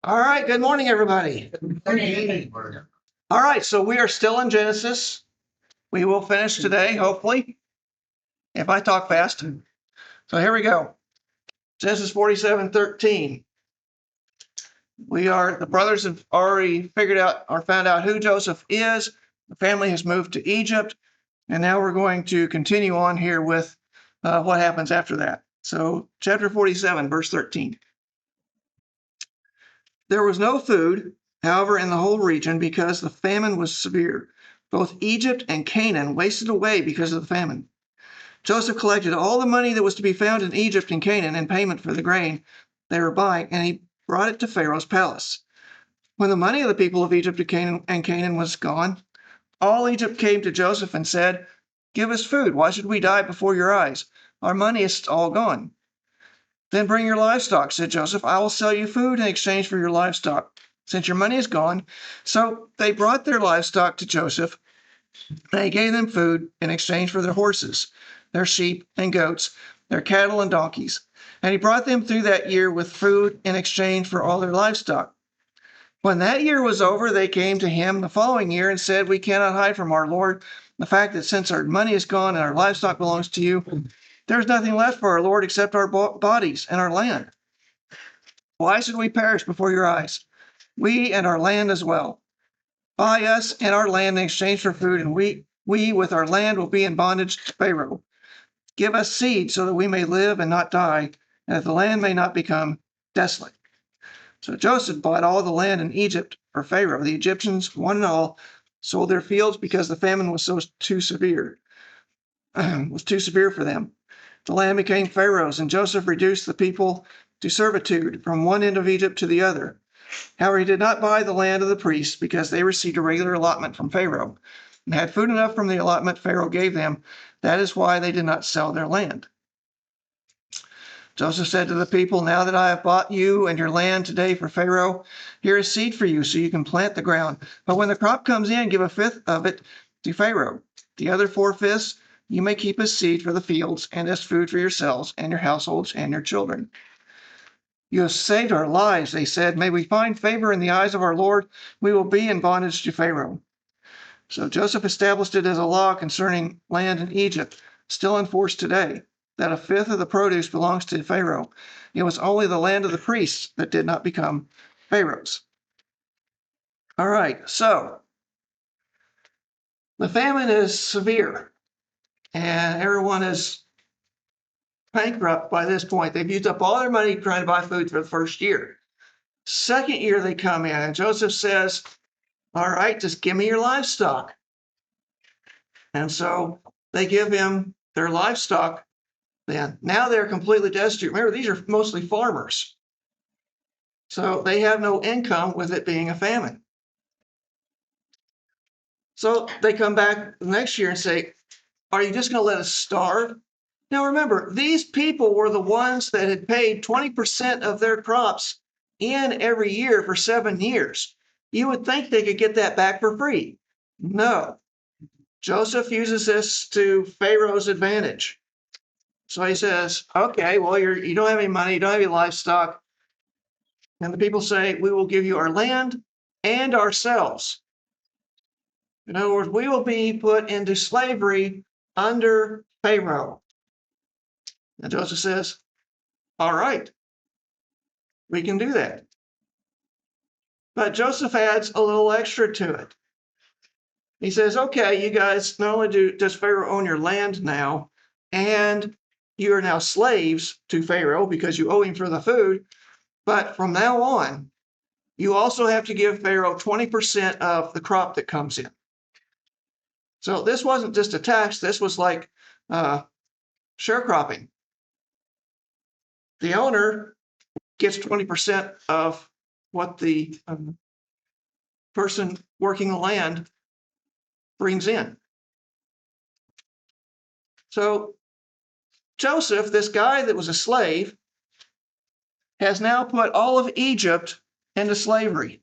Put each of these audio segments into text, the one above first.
All right, good morning, everybody. All right, so we are still in Genesis. We will finish today, hopefully, if I talk fast. So here we go. Genesis 47:13. The brothers have already figured out or found out who Joseph is. The family has moved to Egypt. And now we're going to continue on here with what happens after that. So chapter 47, verse 13. There was no food, however, in the whole region because the famine was severe. Both Egypt and Canaan wasted away because of the famine. Joseph collected all the money that was to be found in Egypt and Canaan in payment for the grain they were buying, and he brought it to Pharaoh's palace. When the money of the people of Egypt and Canaan was gone, all Egypt came to Joseph and said, "Give us food. Why should we die before your eyes? Our money is all gone." "Then bring your livestock," said Joseph. "I will sell you food in exchange for your livestock, since your money is gone." So they brought their livestock to Joseph, and he gave them food in exchange for their horses, their sheep and goats, their cattle and donkeys. And he brought them through that year with food in exchange for all their livestock. When that year was over, they came to him the following year and said, "We cannot hide from our Lord the fact that since our money is gone and our livestock belongs to you, there's nothing left for our Lord except our bodies and our land. Why should we perish before your eyes, we and our land as well? Buy us and our land in exchange for food, and we with our land will be in bondage to Pharaoh. Give us seed so that we may live and not die, and that the land may not become desolate." So Joseph bought all the land in Egypt for Pharaoh. The Egyptians, one and all, sold their fields because the famine was too severe for them. The land became Pharaoh's, and Joseph reduced the people to servitude from one end of Egypt to the other. However, he did not buy the land of the priests because they received a regular allotment from Pharaoh and had food enough from the allotment Pharaoh gave them. That is why they did not sell their land. Joseph said to the people, "Now that I have bought you and your land today for Pharaoh, here is seed for you so you can plant the ground. But when the crop comes in, give a fifth of it to Pharaoh. The other 4/5 you may keep as seed for the fields and as food for yourselves and your households and your children." "You have saved our lives," they said. "May we find favor in the eyes of our Lord. We will be in bondage to Pharaoh." So Joseph established it as a law concerning land in Egypt, still in force today, that a fifth of the produce belongs to Pharaoh. It was only the land of the priests that did not become Pharaoh's. All right, so the famine is severe, and everyone is bankrupt by this point. They've used up all their money trying to buy food for the first year. Second year they come in, and Joseph says, "All right, just give me your livestock." And so they give him their livestock. Then now they're completely destitute. Remember, these are mostly farmers. So they have no income with it being a famine. So they come back the next year and say, "Are you just going to let us starve?" Now remember, these people were the ones that had paid 20% of their crops in every year for 7 years. You would think they could get that back for free. No. Joseph uses this to Pharaoh's advantage. So he says, "Okay, well, you don't have any money, you don't have any livestock." And the people say, "We will give you our land and ourselves." In other words, we will be put into slavery under Pharaoh. And Joseph says, "All right, we can do that." But Joseph adds a little extra to it. He says, "Okay, you guys, not only does Pharaoh own your land now, and you are now slaves to Pharaoh because you owe him for the food, but from now on, you also have to give Pharaoh 20% of the crop that comes in." So this wasn't just a tax, this was like sharecropping. The owner gets 20% of what the person working the land brings in. So Joseph, this guy that was a slave, has now put all of Egypt into slavery.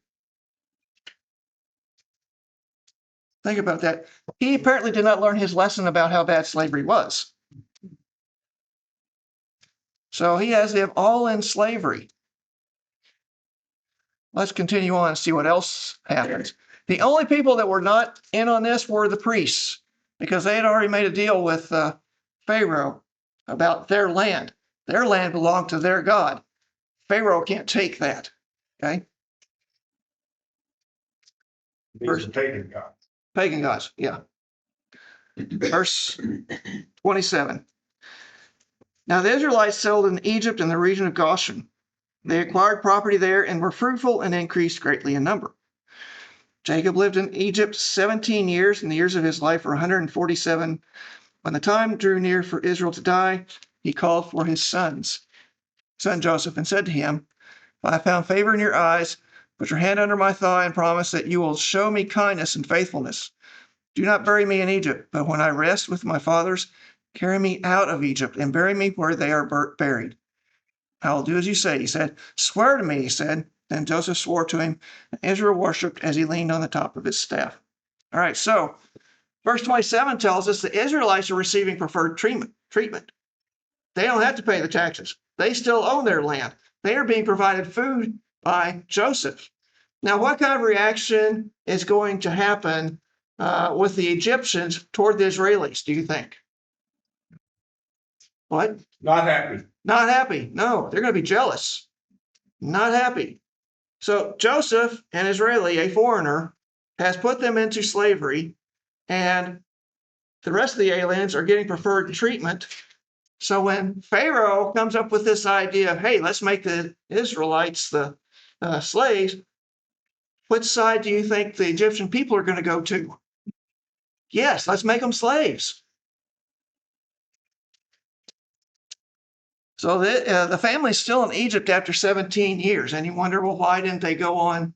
Think about that. He apparently did not learn his lesson about how bad slavery was. So he has them all in slavery. let's continue on and see what else happens. The only people that were not in on this were the priests, because they had already made a deal with Pharaoh about their land. Their land belonged to their God. Pharaoh can't take that. Okay. These are pagan gods. Pagan gods, yeah. Verse 27. Now the Israelites settled in Egypt and the region of Goshen. They acquired property there and were fruitful and increased greatly in number. Jacob lived in Egypt 17 years, and the years of his life were 147. When the time drew near for Israel to die, he called for his son Joseph, and said to him, "If I found favor in your eyes, put your hand under my thigh and promise that you will show me kindness and faithfulness. Do not bury me in Egypt, but when I rest with my fathers, carry me out of Egypt and bury me where they are buried. I will do as you say," he said. "Swear to me," he said. Then Joseph swore to him, and Israel worshipped as he leaned on the top of his staff. All right, so verse 27 tells us the Israelites are receiving preferred treatment. They don't have to pay the taxes. They still own their land. They are being provided food by Joseph. Now, what kind of reaction is going to happen with the Egyptians toward the Israelis, do you think? What? Not happy. Not happy. No, they're going to be jealous. Not happy. So Joseph, an Israeli, a foreigner, has put them into slavery, and the rest of the aliens are getting preferred treatment. So when Pharaoh comes up with this idea of, hey, let's make the Israelites the slaves, which side do you think the Egyptian people are going to go to? Yes, let's make them slaves. So the family's still in Egypt after 17 years, and you wonder, well, why didn't they go on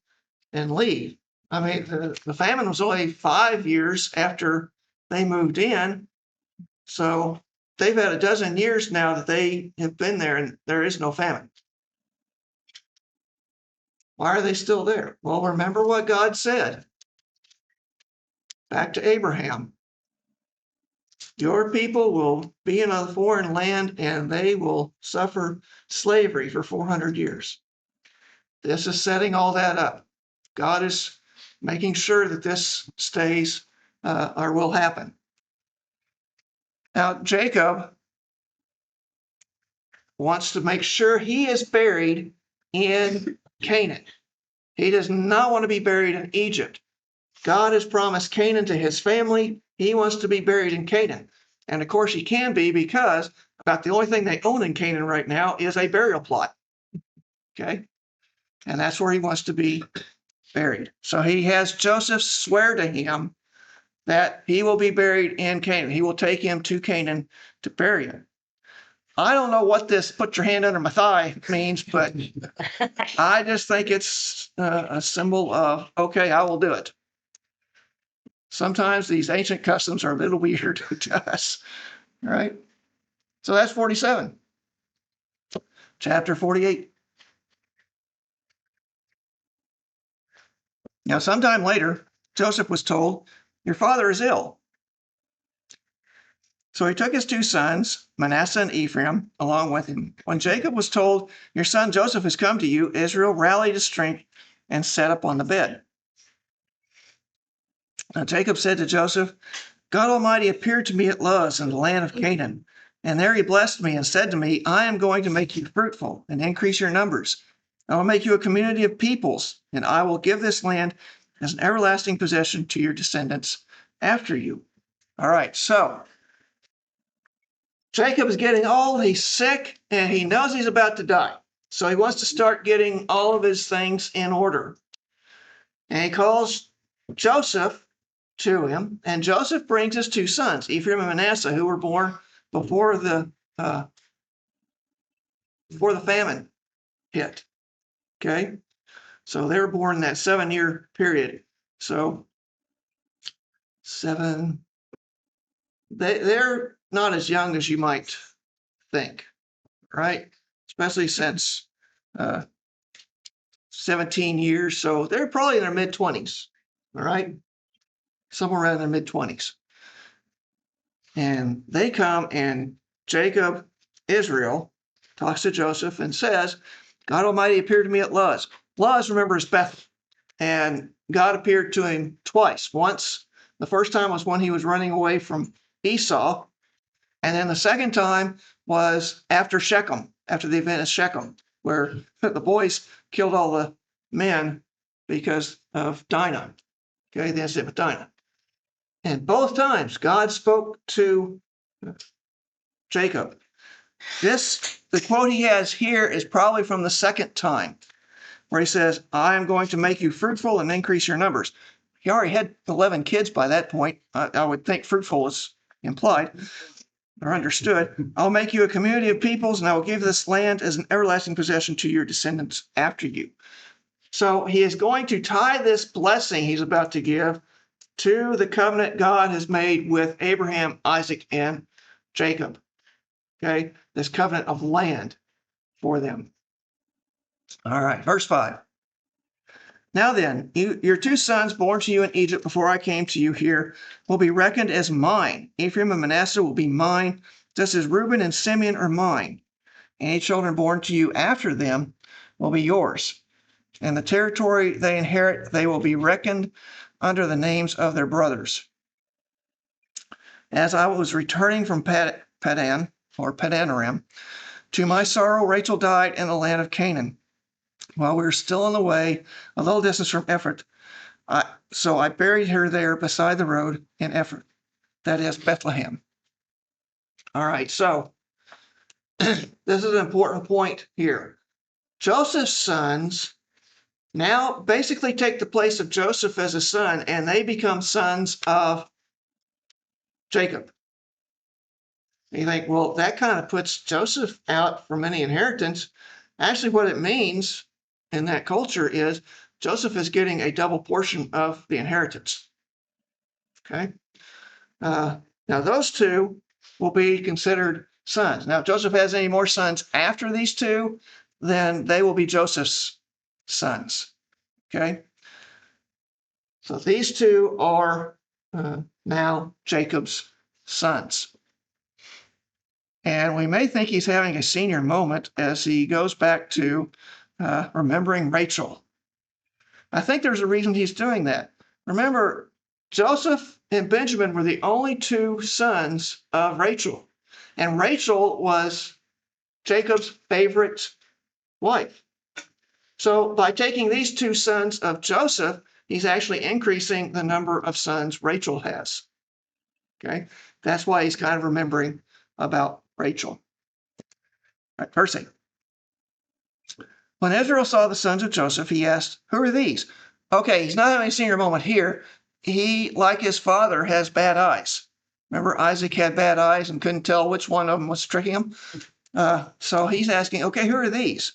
and leave? I mean, the famine was only 5 years after they moved in, so they've had a dozen years now that they have been there, and there is no famine. Why are they still there? Well, remember what God said. Back to Abraham. Your people will be in a foreign land and they will suffer slavery for 400 years. This is setting all that up. God is making sure that this stays or will happen. Now, Jacob wants to make sure he is buried in Canaan. He does not want to be buried in Egypt. God has promised Canaan to his family. He wants to be buried in Canaan. And of course, he can be, because about the only thing they own in Canaan right now is a burial plot. Okay? And that's where he wants to be buried. So he has Joseph swear to him that he will be buried in Canaan. He will take him to Canaan to bury him. I don't know what this "put your hand under my thigh" means, but I just think it's a symbol of, okay, I will do it. Sometimes these ancient customs are a little weird to us, all right? So that's 47. Chapter 48. Now, sometime later, Joseph was told, "Your father is ill." So he took his two sons, Manasseh and Ephraim, along with him. When Jacob was told, "Your son Joseph has come to you," Israel rallied his strength and sat up on the bed. Now Jacob said to Joseph, "God Almighty appeared to me at Luz in the land of Canaan, and there he blessed me and said to me, I am going to make you fruitful and increase your numbers. I will make you a community of peoples, and I will give this land as an everlasting possession to your descendants after you." All right, so Jacob is getting old, he's sick, and he knows he's about to die. So he wants to start getting all of his things in order. And he calls Joseph to him, and Joseph brings his two sons, Ephraim and Manasseh, who were born before the famine hit. Okay, so they were born in that 7-year period. So they're not as young as you might think, right? Especially since 17 years. So they're probably in their mid-20s, all right? Somewhere around their mid-20s. And they come, and Jacob, Israel, talks to Joseph and says, "God Almighty appeared to me at Luz." Luz, remember, is Bethel. And God appeared to him twice. Once, the first time was when he was running away from Esau. And then the second time was after Shechem, after the event of Shechem, where the boys killed all the men because of Dinah. Okay, the incident with Dinah. And both times God spoke to Jacob. The quote he has here is probably from the second time, where he says, I am going to make you fruitful and increase your numbers. He already had 11 kids by that point. I would think fruitful is implied or understood. I'll make you a community of peoples, and I will give this land as an everlasting possession to your descendants after you. So he is going to tie this blessing he's about to give to the covenant God has made with Abraham, Isaac, and Jacob. Okay, this covenant of land for them. All right, verse 5. Now then, your 2 sons born to you in Egypt before I came to you here will be reckoned as mine. Ephraim and Manasseh will be mine, just as Reuben and Simeon are mine. Any children born to you after them will be yours. And the territory they inherit, they will be reckoned under the names of their brothers. As I was returning from Padan, or Padanaram, to my sorrow, Rachel died in the land of Canaan. While we were still on the way, a little distance from Ephrath, so I buried her there beside the road in Ephrath, that is Bethlehem. All right, so this is an important point here. Joseph's sons now basically take the place of Joseph as a son, and they become sons of Jacob. You think, well, that kind of puts Joseph out from any inheritance. Actually, what it means in that culture is Joseph is getting a double portion of the inheritance. Okay. Now, those two will be considered sons. Now, if Joseph has any more sons after these two, then they will be Joseph's sons. Okay. So these two are now Jacob's sons. And we may think he's having a senior moment as he goes back to remembering Rachel. I think there's a reason he's doing that. Remember, Joseph and Benjamin were the only 2 sons of Rachel. And Rachel was Jacob's favorite wife. So by taking these 2 sons of Joseph, he's actually increasing the number of sons Rachel has. Okay, that's why he's kind of remembering about Rachel. All right, verse 8. When Israel saw the sons of Joseph, he asked, who are these? Okay, he's not having a senior moment here. He, like his father, has bad eyes. Remember, Isaac had bad eyes and couldn't tell which one of them was tricking him? So he's asking, okay, who are these?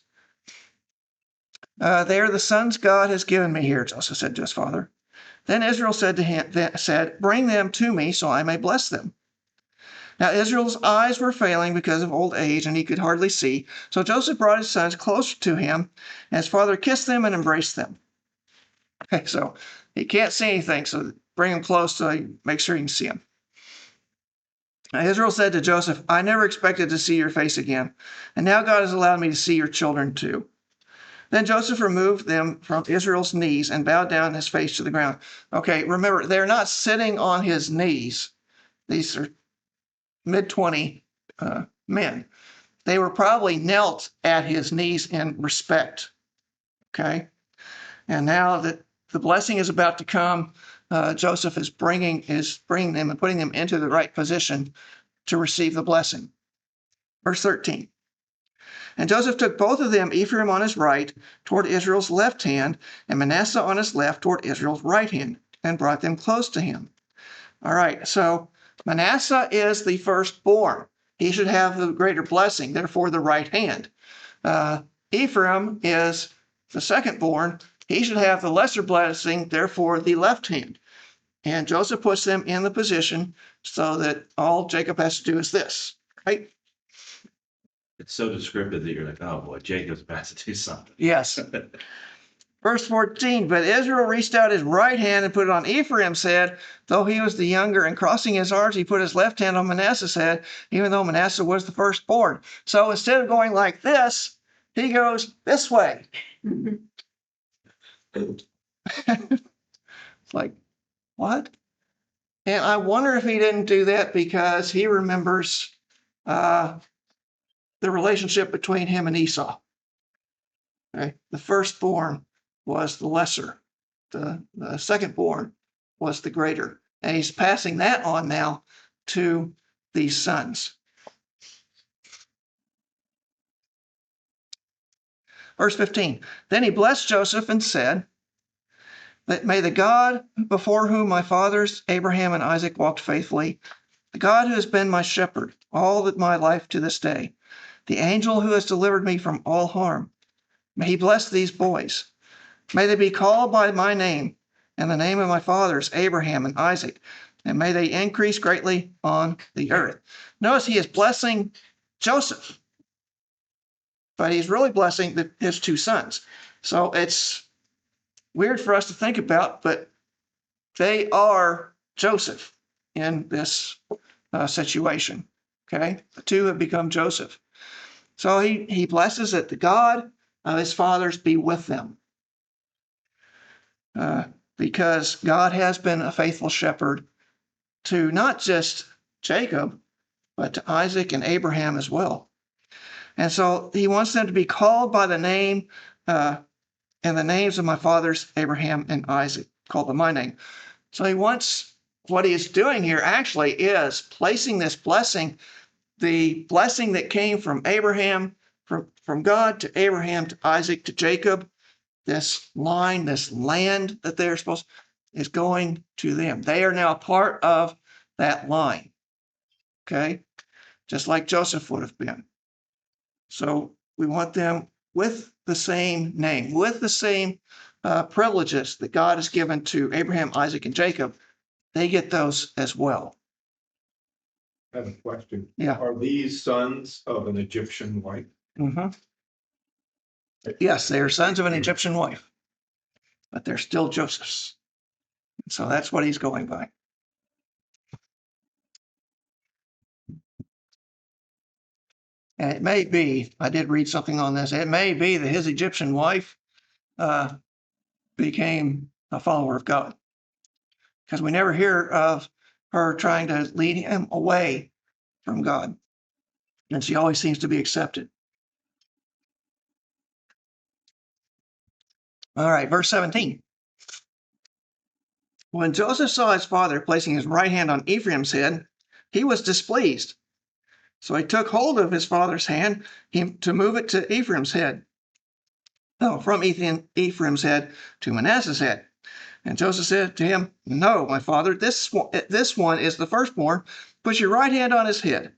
They are the sons God has given me here, Joseph said to his father. Then Israel said to him, bring them to me so I may bless them. Now Israel's eyes were failing because of old age, and he could hardly see. So Joseph brought his sons closer to him, and his father kissed them and embraced them. Okay, so he can't see anything, so bring him close so he make sure you can see him. Now Israel said to Joseph, I never expected to see your face again, and now God has allowed me to see your children too. Then Joseph removed them from Israel's knees and bowed down his face to the ground. Okay, remember, they're not sitting on his knees. These are mid-20 men. They were probably knelt at his knees in respect. Okay, and now that the blessing is about to come, Joseph is bringing them and putting them into the right position to receive the blessing. Verse 13. And Joseph took both of them, Ephraim on his right toward Israel's left hand, and Manasseh on his left toward Israel's right hand, and brought them close to him. All right, so Manasseh is the firstborn. He should have the greater blessing, therefore the right hand. Ephraim is the secondborn. He should have the lesser blessing, therefore the left hand. And Joseph puts them in the position so that all Jacob has to do is this, right? It's so descriptive that you're like, oh boy, Jacob's about to do something. Yes. Verse 14, but Israel reached out his right hand and put it on Ephraim's head, though he was the younger, and crossing his arms, he put his left hand on Manasseh's head, even though Manasseh was the firstborn. So instead of going like this, he goes this way. It's like, what? And I wonder if he didn't do that because he remembers the relationship between him and Esau. Okay? The firstborn was the lesser. The secondborn was the greater. And he's passing that on now to these sons. Verse 15, then he blessed Joseph and said, that may the God before whom my fathers Abraham and Isaac walked faithfully, the God who has been my shepherd all my life to this day, the angel who has delivered me from all harm, may he bless these boys. May they be called by my name and the name of my fathers Abraham and Isaac, and may they increase greatly on the earth. Notice he is blessing Joseph, but he's really blessing his two sons. So it's weird for us to think about, but they are Joseph in this situation. Okay, the two have become Joseph. So he blesses that the God of his fathers be with them, because God has been a faithful shepherd to not just Jacob, but to Isaac and Abraham as well. And so he wants them to be called by the name and the names of my fathers Abraham and Isaac, called by my name. So he wants, what he is doing here actually is placing this blessing, the blessing that came from Abraham, from God to Abraham to Isaac to Jacob, this line, this land that they're supposed is going to them. They are now part of that line. Okay, just like Joseph would have been. So we want them with the same name, with the same privileges that God has given to Abraham, Isaac, and Jacob. They get those as well. I have a question. Yeah. Are these sons of an Egyptian wife? Mm-hmm. Yes, they are sons of an Egyptian wife, but they're still Joseph's. So that's what he's going by. And it may be, I did read something on this, it may be that his Egyptian wife became a follower of God, because we never hear of her trying to lead him away from God. And she always seems to be accepted. All right, verse 17. When Joseph saw his father placing his right hand on Ephraim's head, he was displeased. So he took hold of his father's hand to move it to Ephraim's head. No, from Ephraim's head to Manasseh's head. And Joseph said to him, no, my father, this one is the firstborn. Put your right hand on his head.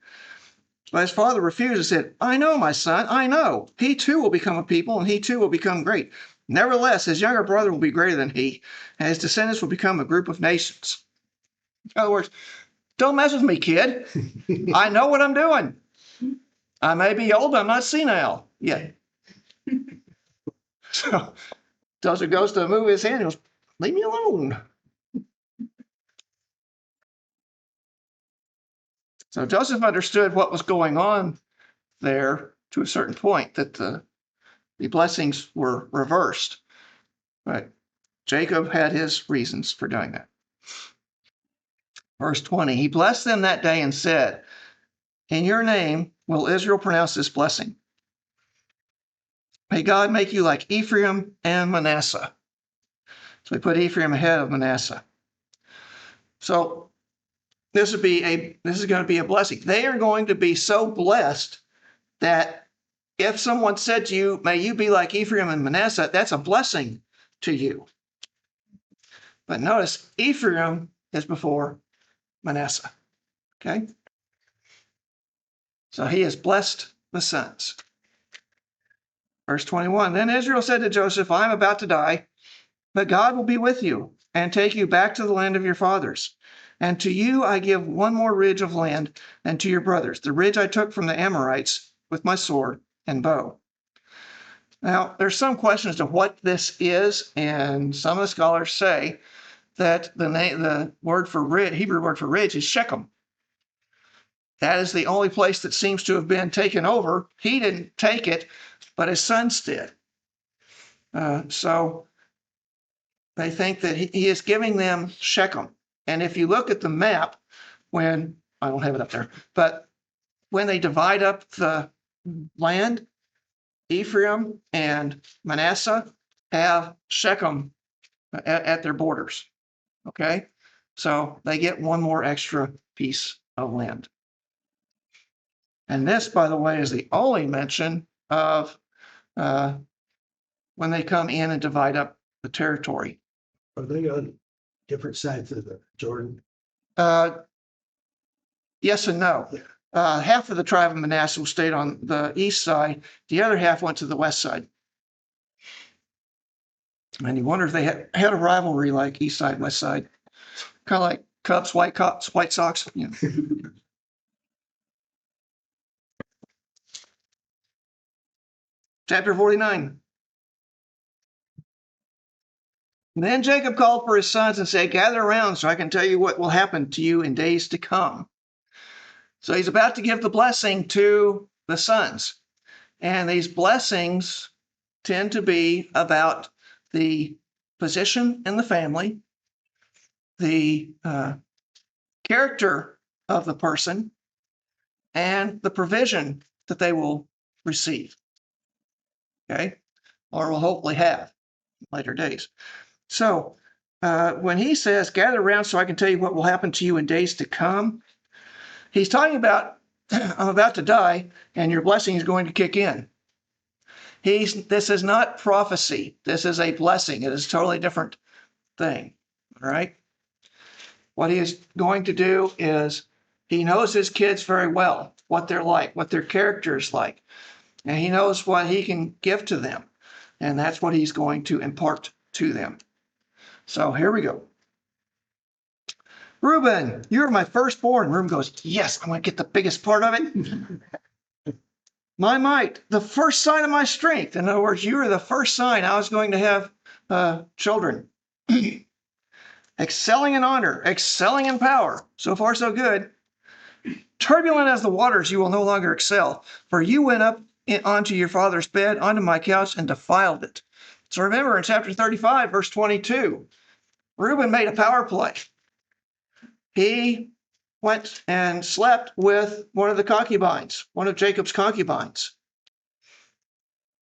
But his father refused and said, I know, my son, I know. He too will become a people, and he too will become great. Nevertheless, his younger brother will be greater than he, and his descendants will become a group of nations. In other words, don't mess with me, kid. I know what I'm doing. I may be old, but I'm not senile yet. So Joseph goes to move his hand. He goes, leave me alone. So Joseph understood what was going on there to a certain point, that the blessings were reversed. But Jacob had his reasons for doing that. Verse 20, he blessed them that day and said, in your name will Israel pronounce this blessing. May God make you like Ephraim and Manasseh. So we put Ephraim ahead of Manasseh. So this is going to be a blessing. They are going to be so blessed that if someone said to you, may you be like Ephraim and Manasseh, that's a blessing to you. But notice Ephraim is before Manasseh. Okay? So he has blessed the sons. Verse 21, then Israel said to Joseph, I am about to die, but God will be with you and take you back to the land of your fathers. And to you I give one more ridge of land than to your brothers, the ridge I took from the Amorites with my sword and bow. Now, there's some question as to what this is, and some of the scholars say that the word for ridge, Hebrew word for ridge, is Shechem. That is the only place that seems to have been taken over. He didn't take it, but his sons did. So They think that he is giving them Shechem. And if you look at the map, when I don't have it up there, but when they divide up the land, Ephraim and Manasseh have Shechem at their borders. Okay, so they get one more extra piece of land. And this, by the way, is the only mention of when they come in and divide up the territory. Are they on different sides of the Jordan? Yes and no. Half of the tribe of Manasseh stayed on the east side. The other half went to the west side. And you wonder if they had a rivalry like east side, west side, kind of like Cubs, White Sox. You know. Chapter 49. Then Jacob called for his sons and said, gather around so I can tell you what will happen to you in days to come. So he's about to give the blessing to the sons. And these blessings tend to be about the position in the family, the character of the person, and the provision that they will receive. Okay, or will hopefully have in later days. So when he says, gather around so I can tell you what will happen to you in days to come, he's talking about, I'm about to die and your blessing is going to kick in. This is not prophecy. This is a blessing. It is a totally different thing. All right. What he is going to do is he knows his kids very well, what they're like, what their character is like, and he knows what he can give to them. And that's what he's going to impart to them. So here we go. Reuben, you're my firstborn. Reuben goes, yes, I'm going to get the biggest part of it. My might, the first sign of my strength. In other words, you are the first sign I was going to have children. Excelling in honor, excelling in power. So far, so good. Turbulent as the waters, you will no longer excel, for you went up onto your father's bed, onto my couch, and defiled it. So remember in chapter 35, verse 22, Reuben made a power play. He went and slept with one of the concubines, one of Jacob's concubines.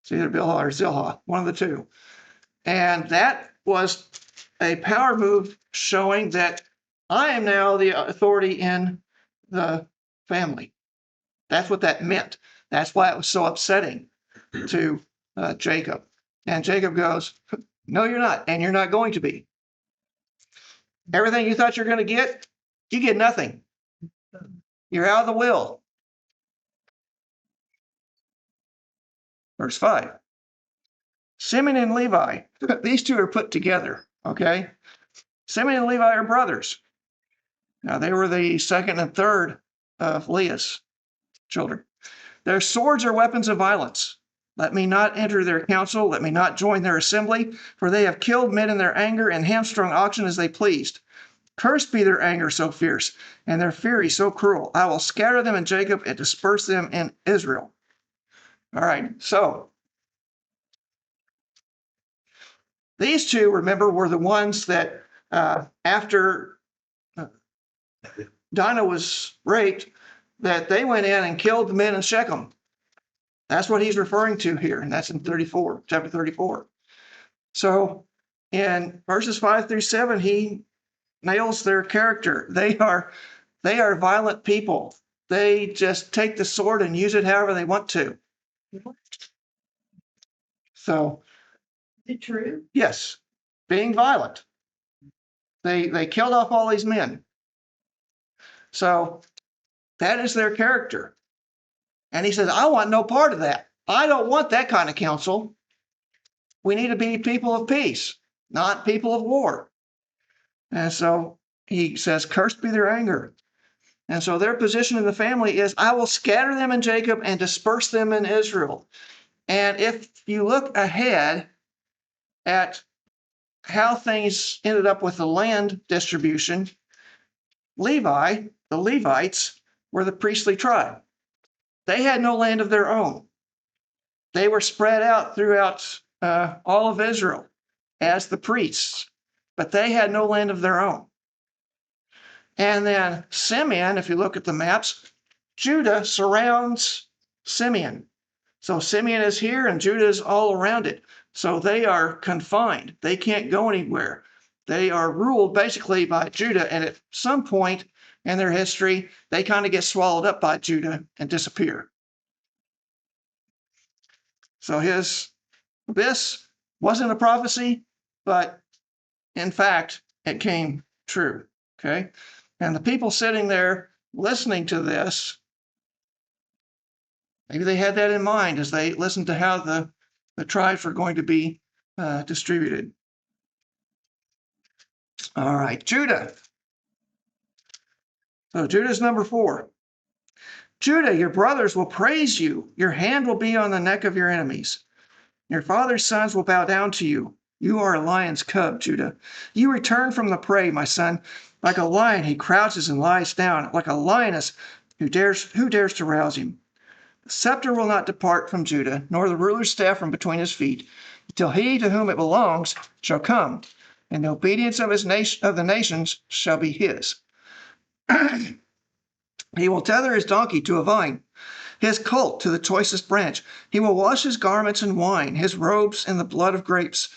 It's either Bilhah or Zilhah, one of the two. And that was a power move showing that I am now the authority in the family. That's what that meant. That's why it was so upsetting to Jacob. And Jacob goes, no, you're not. And you're not going to be. Everything you thought you're going to get, you get nothing. You're out of the will. Verse 5. Simeon and Levi, these two are put together, okay? Simeon and Levi are brothers. Now, they were the second and third of Leah's children. Their swords are weapons of violence. Let me not enter their council. Let me not join their assembly, for they have killed men in their anger and hamstrung oxen as they pleased. Cursed be their anger so fierce, and their fury so cruel. I will scatter them in Jacob and disperse them in Israel. All right, so these two, remember, were the ones that after Dinah was raped, that they went in and killed the men in Shechem. That's what he's referring to here, and that's in 34, chapter 34. So in verses 5 through 7, he nails their character. They are violent people. They just take the sword and use it however they want to. So, Is it true? yes, being violent. They killed off all these men. So that is their character. And he says, I want no part of that. I don't want that kind of counsel. We need to be people of peace, not people of war. And so he says, cursed be their anger. And so their position in the family is, I will scatter them in Jacob and disperse them in Israel. And if you look ahead at how things ended up with the land distribution, the Levites, were the priestly tribe. They had no land of their own. They were spread out throughout all of Israel as the priests. but they had no land of their own. And then Simeon, if you look at the maps, Judah surrounds Simeon. So Simeon is here and Judah is all around it. So they are confined. They can't go anywhere. They are ruled basically by Judah. And at some point in their history, they kind of get swallowed up by Judah and disappear. So this wasn't a prophecy, but in fact, it came true. Okay. And the people sitting there listening to this, maybe they had that in mind as they listened to how the tribes were going to be distributed. All right, Judah. So Judah's number 4. Judah, your brothers will praise you. Your hand will be on the neck of your enemies. Your father's sons will bow down to you. You are a lion's cub, Judah. You return from the prey, my son. Like a lion, he crouches and lies down. Like a lioness, who dares to rouse him? The scepter will not depart from Judah, nor the ruler's staff from between his feet, until he to whom it belongs shall come, and the obedience of the nations shall be his. He will tether his donkey to a vine, his colt to the choicest branch. He will wash his garments in wine, his robes in the blood of grapes.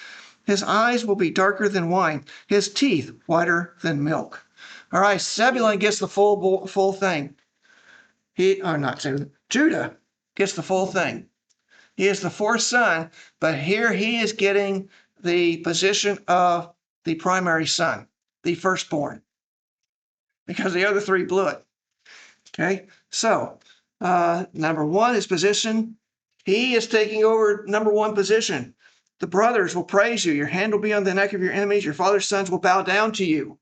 His eyes will be darker than wine, his teeth whiter than milk. All right, Zebulun gets the full thing. Judah gets the full thing. He is the 4th son, but here he is getting the position of the primary son, the firstborn, because the other 3 blew it. Okay, so number 1, his position, he is taking over number 1 position. The brothers will praise you. Your hand will be on the neck of your enemies. Your father's sons will bow down to you.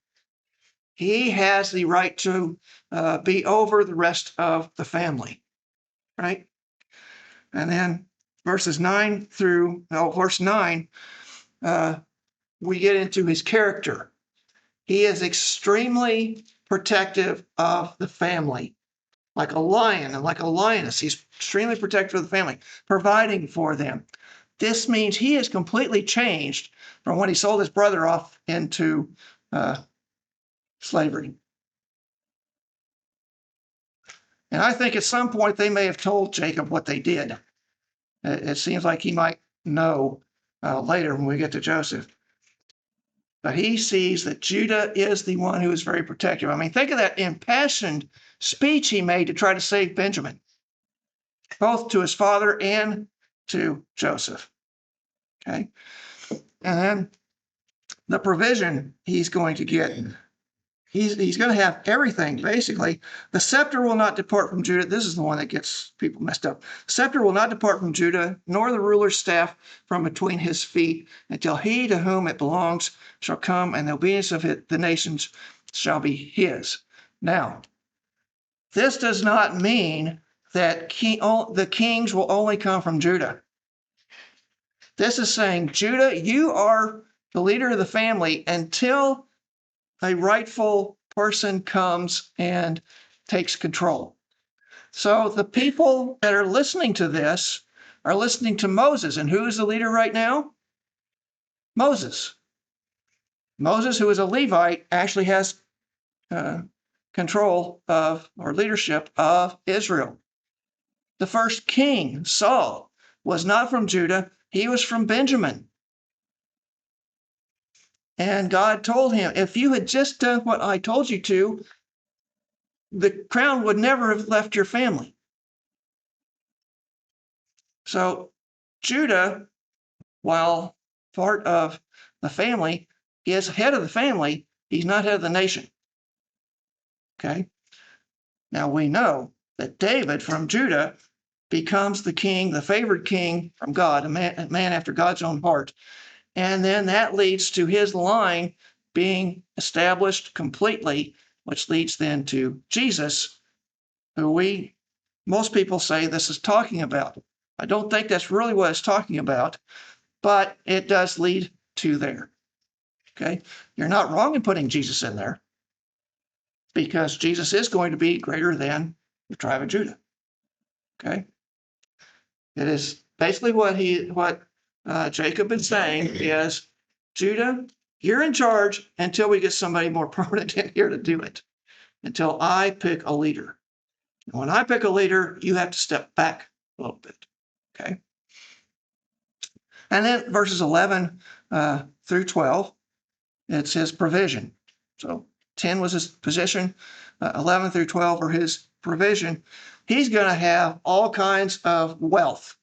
He has the right to be over the rest of the family, right? And then verse 9, we get into his character. He is extremely protective of the family, like a lion and like a lioness. He's extremely protective of the family, providing for them. This means he is completely changed from when he sold his brother off into slavery. And I think at some point they may have told Jacob what they did. It seems like he might know later when we get to Joseph. But he sees that Judah is the one who is very protective. I mean, think of that impassioned speech he made to try to save Benjamin, both to his father and to Joseph. Okay. And then the provision he's going to get. He's going to have everything, basically. The scepter will not depart from Judah. This is the one that gets people messed up. The scepter will not depart from Judah, nor the ruler's staff from between his feet, until he to whom it belongs shall come, and the obedience of the nations shall be his. Now, this does not mean that the kings will only come from Judah. This is saying, Judah, you are the leader of the family until a rightful person comes and takes control. So the people that are listening to this are listening to Moses. And who is the leader right now? Moses. Moses, who is a Levite, actually has control of or leadership of Israel. The first king, Saul, was not from Judah. He was from Benjamin. And God told him, if you had just done what I told you to, the crown would never have left your family. So Judah, while part of the family, is head of the family. He's not head of the nation. Okay. Now we know that David from Judah becomes the king, the favored king from God, a man after God's own heart. And then that leads to his line being established completely, which leads then to Jesus, who most people say this is talking about. I don't think that's really what it's talking about, but it does lead to there. Okay. You're not wrong in putting Jesus in there, because Jesus is going to be greater than the tribe of Judah. Okay. It is basically what Jacob is saying is, Judah, You're in charge until we get somebody more permanent in here to do it, until I pick a leader. And when I pick a leader, you have to step back a little bit. Okay. And then verses 11 through 12, it's his provision. So 10 was his position, 11 through 12 are his provision. He's going to have all kinds of wealth,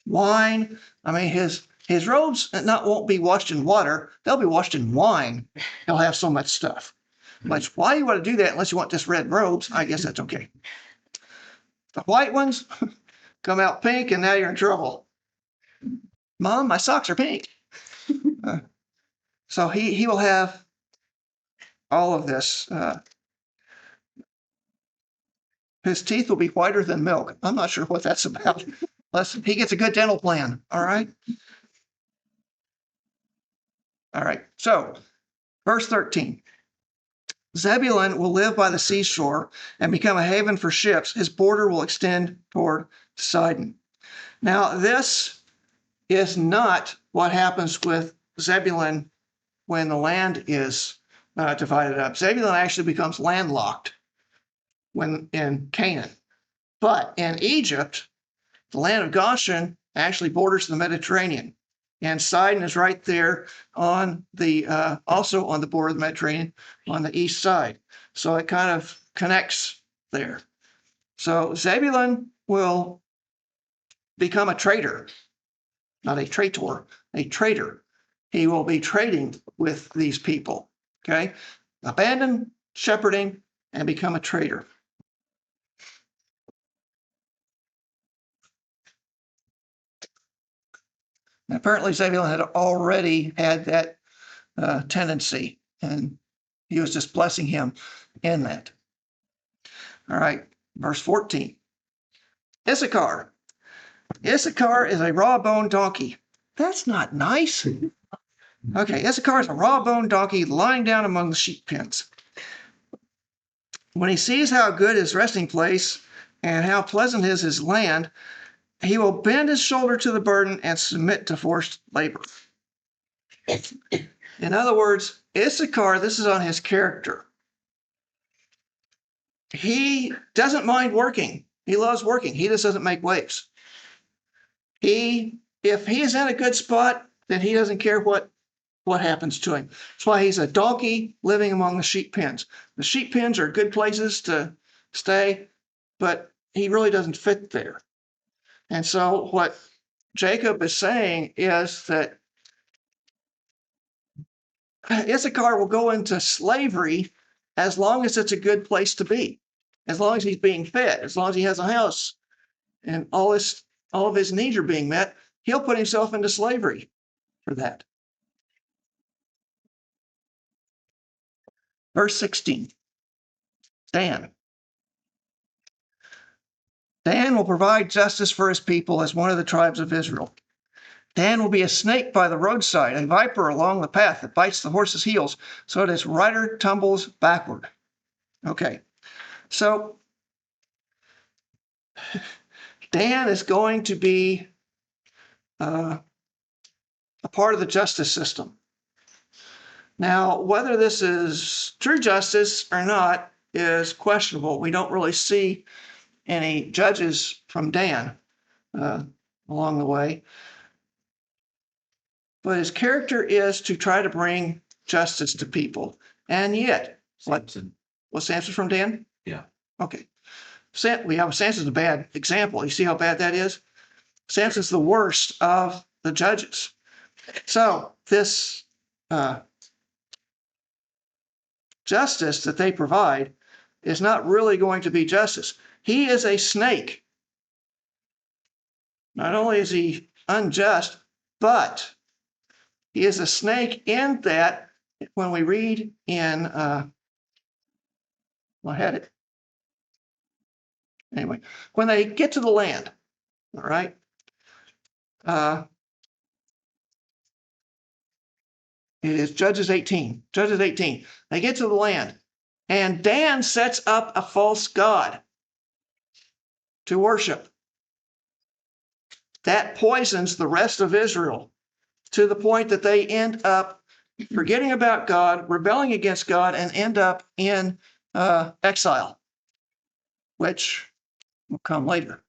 wine. I mean, his robes won't be washed in water; they'll be washed in wine. He'll have so much stuff. Which, why you want to do that unless you want just red robes? I guess that's okay. The white ones come out pink, and now you're in trouble. Mom, my socks are pink. So he will have all of this. His teeth will be whiter than milk. I'm not sure what that's about. Unless he gets a good dental plan. All right. All right. So, verse 13. Zebulun will live by the seashore and become a haven for ships. His border will extend toward Sidon. Now, this is not what happens with Zebulun when the land is divided up. Zebulun actually becomes landlocked when in Canaan. But in Egypt, the land of Goshen actually borders the Mediterranean. And Sidon is right there on the also on the border of the Mediterranean on the east side. So it kind of connects there. So Zebulun will become a trader, not a traitor, a trader. He will be trading with these people. Okay. Abandon shepherding and become a trader. Apparently, Zebulun had already had that tendency, and he was just blessing him in that. All right, verse 14. Issachar. Issachar is a raw-boned donkey. That's not nice. Okay, Issachar is a raw-boned donkey lying down among the sheep pens. When he sees how good his resting place and how pleasant is his land, he will bend his shoulder to the burden and submit to forced labor. In other words, Issachar, this is on his character. He doesn't mind working. He loves working. He just doesn't make waves. If he is in a good spot, then he doesn't care what happens to him. That's why he's a donkey living among the sheep pens. The sheep pens are good places to stay, but he really doesn't fit there. And so what Jacob is saying is that Issachar will go into slavery as long as it's a good place to be, as long as he's being fed, as long as he has a house and all of his needs are being met, he'll put himself into slavery for that. Verse 16, Dan. Dan will provide justice for his people as one of the tribes of Israel. Dan will be a snake by the roadside, a viper along the path that bites the horse's heels so that its rider tumbles backward. Okay, so Dan is going to be a part of the justice system. Now, whether this is true justice or not is questionable. We don't really see any judges from Dan along the way. But his character is to try to bring justice to people. And yet, Samson. Was Samson from Dan? Yeah. Okay. Samson's a bad example. You see how bad that is? Samson's the worst of the judges. So this justice that they provide is not really going to be justice. He is a snake. Not only is he unjust, but he is a snake in that when we read in, I had it. Anyway, when they get to the land, all right, it is Judges 18. Judges 18. They get to the land, and Dan sets up a false god to worship. That poisons the rest of Israel to the point that they end up forgetting about God, rebelling against God, and end up in exile, which will come later.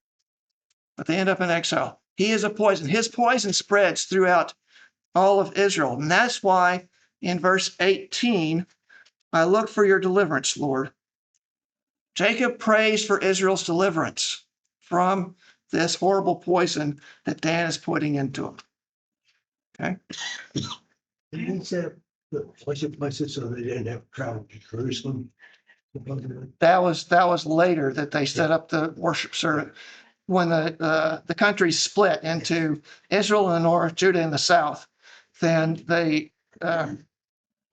But they end up in exile. He is a poison. His poison spreads throughout all of Israel. And that's why in verse 18, I look for your deliverance, Lord. Jacob prays for Israel's deliverance from this horrible poison that Dan is putting into him. Okay. And he set up the worship places so they didn't have to travel to Jerusalem. That was later that they set up the worship service when the country split into Israel in the north, Judah in the south. Then they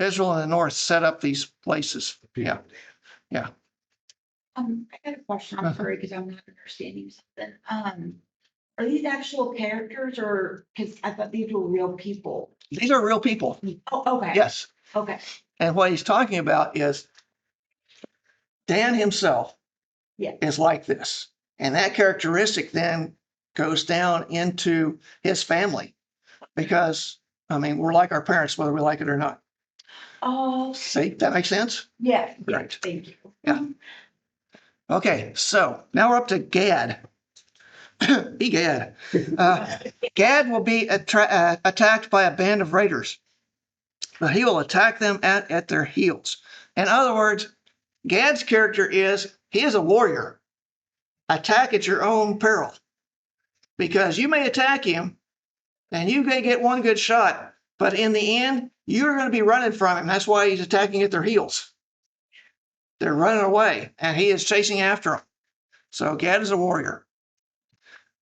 Israel in the north set up these places. Yeah. I got a question. I'm sorry because I'm not understanding something. Are these actual characters or because I thought these were real people? These are real people. Oh, okay. Yes. Okay. And what he's talking about is Dan himself is like this. And that characteristic then goes down into his family because, I mean, we're like our parents, whether we like it or not. Oh, See, that makes sense? yeah. Right. Thank you. Yeah. Okay, so now we're up to Gad. Egad. Gad will be attacked by a band of raiders, but he will attack them at their heels. In other words, Gad's character he is a warrior. Attack at your own peril, because you may attack him and you may get one good shot, but in the end, you're going to be running from him. That's why he's attacking at their heels. They're running away and he is chasing after them. So Gad is a warrior.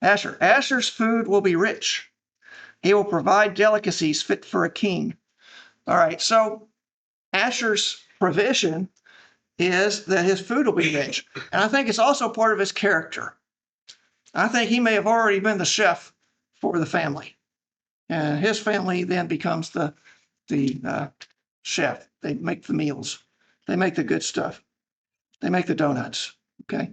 Asher's food will be rich. He will provide delicacies fit for a king. All right, so Asher's provision is that his food will be rich. And I think it's also part of his character. I think he may have already been the chef for the family. And his family then becomes the chef. They make the meals. They make the good stuff. They make the donuts. Okay.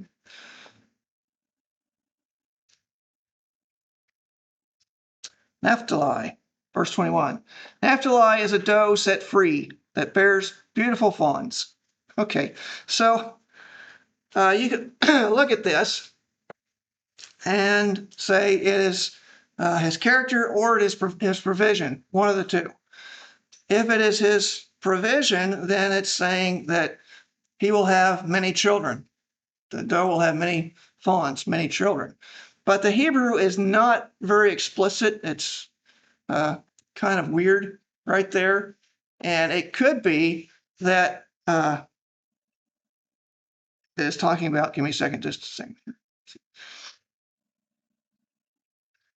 Naphtali, verse 21. Naphtali is a doe set free that bears beautiful fawns. Okay, so you can look at this and say it is his character or it is his provision, one of the two. If it is his provision, then it's saying that he will have many children. The doe will have many fawns, many children. But the Hebrew is not very explicit. It's kind of weird right there. And it could be that it's talking about, give me a second, just a second.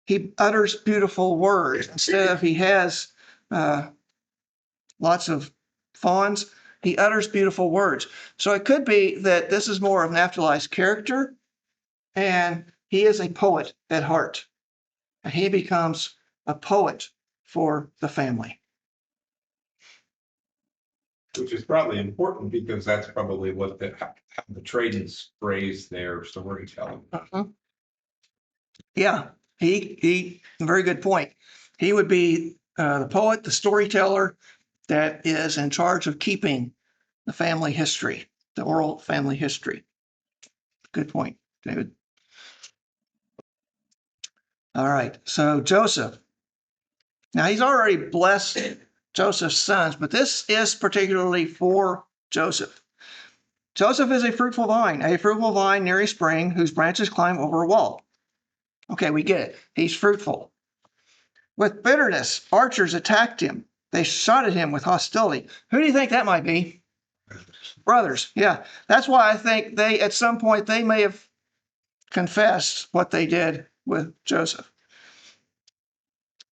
He utters beautiful words. Instead of he has lots of fawns, he utters beautiful words. So it could be that this is more of Naphtali's character, and he is a poet at heart. And he becomes a poet for the family. Which is probably important because that's probably what the traders phrase their storytelling. Yeah, he very good point. He would be the poet, the storyteller that is in charge of keeping the family history, the oral family history. Good point, David. All right, so Joseph. Now he's already blessed Joseph's sons, but this is particularly for Joseph. Joseph is a fruitful vine near a spring whose branches climb over a wall. Okay, we get it. He's fruitful. With bitterness, archers attacked him. They shot at him with hostility. Who do you think that might be? Brothers. Yeah. That's why I think at some point, they may have confessed what they did with Joseph.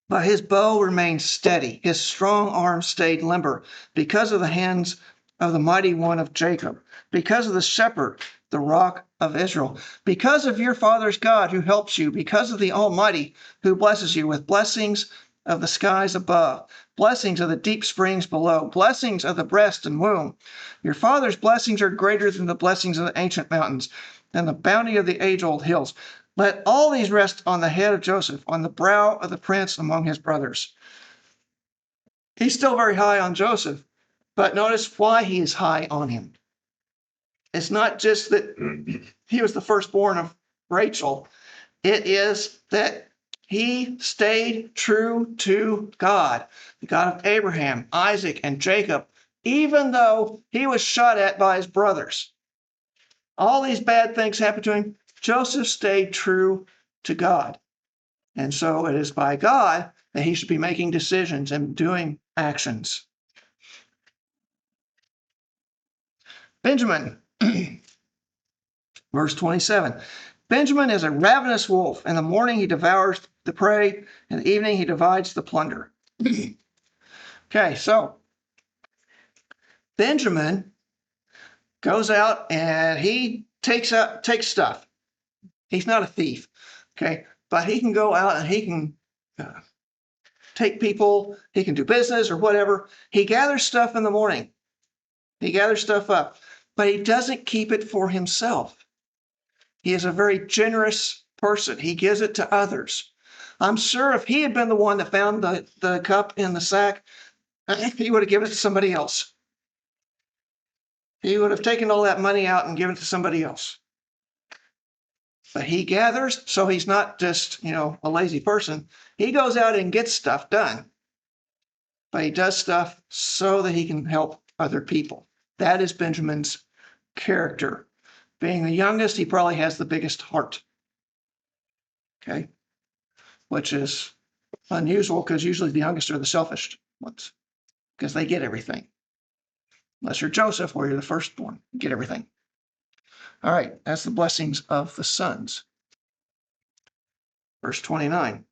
But his bow remained steady. His strong arm stayed limber because of the hands of the mighty one of Jacob, because of the shepherd, the rock of Israel, because of your father's God who helps you, because of the Almighty who blesses you with blessings of the skies above, blessings of the deep springs below, blessings of the breast and womb. Your father's blessings are greater than the blessings of the ancient mountains and the bounty of the age-old hills. Let all these rest on the head of Joseph, on the brow of the prince among his brothers. He's still very high on Joseph, but notice why he is high on him. It's not just that he was the firstborn of Rachel. It is that he stayed true to God, the God of Abraham, Isaac, and Jacob, even though he was shot at by his brothers. All these bad things happened to him. Joseph stayed true to God. And so it is by God that he should be making decisions and doing actions. Benjamin, verse 27. Benjamin is a ravenous wolf. In the morning he devours the prey, in the evening he divides the plunder. Okay, so Benjamin goes out and he takes stuff. He's not a thief, okay, but he can go out and he can take people, he can do business or whatever. He gathers stuff in the morning. He gathers stuff up, but he doesn't keep it for himself. He is a very generous person. He gives it to others. I'm sure if he had been the one that found the cup in the sack, he would have given it to somebody else. He would have taken all that money out and given it to somebody else. But he gathers, so he's not just, a lazy person. He goes out and gets stuff done. But he does stuff so that he can help other people. That is Benjamin's character. Being the youngest, he probably has the biggest heart. Okay? Which is unusual because usually the youngest are the selfish ones because they get everything. Unless you're Joseph, where you're the firstborn, you get everything. All right, that's the blessings of the sons. Verse 29.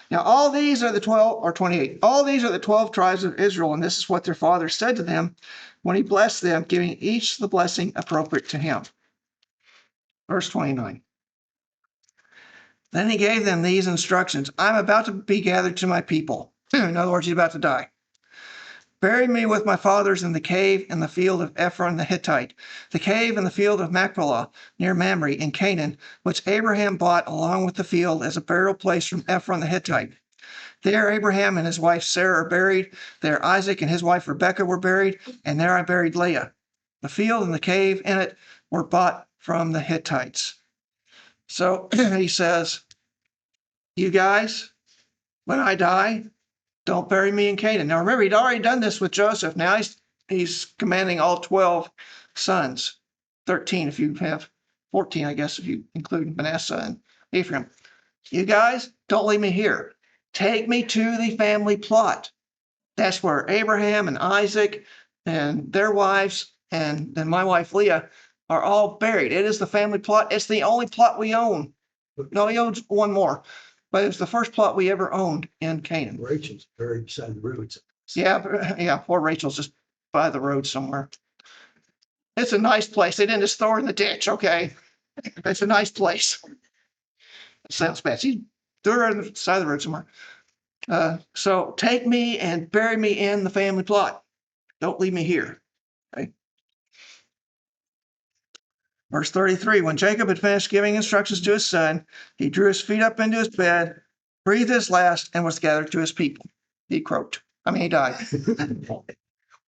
Now, all these are the 12, or 28. All these are the 12 tribes of Israel, and this is what their father said to them when he blessed them, giving each the blessing appropriate to him. Verse 29. Then he gave them these instructions. I'm about to be gathered to my people. In other words, he's about to die. Bury me with my fathers in the cave in the field of Ephron the Hittite, the cave in the field of Machpelah near Mamre in Canaan, which Abraham bought along with the field as a burial place from Ephron the Hittite. There Abraham and his wife Sarah are buried. There Isaac and his wife Rebekah were buried, and there I buried Leah. The field and the cave in it were bought from the Hittites. So he says, you guys, when I die, don't bury me in Canaan. Now remember, he'd already done this with Joseph. Now he's commanding all 12 sons. 13 if you have 14, I guess, if you include Manasseh and Ephraim. You guys, don't leave me here. Take me to the family plot. That's where Abraham and Isaac and their wives and then my wife Leah are all buried. It is the family plot. It's the only plot we own. No, he owns one more. But it was the first plot we ever owned in Canaan. Rachel's buried beside the roads. Yeah, poor Rachel's just by the road somewhere. It's a nice place. They didn't just throw her in the ditch, okay? It's a nice place. It sounds bad. She threw her on the side of the road somewhere. So take me and bury me in the family plot. Don't leave me here. Okay. Verse 33, when Jacob had finished giving instructions to his son, he drew his feet up into his bed, breathed his last, and was gathered to his people. He croaked. He died. All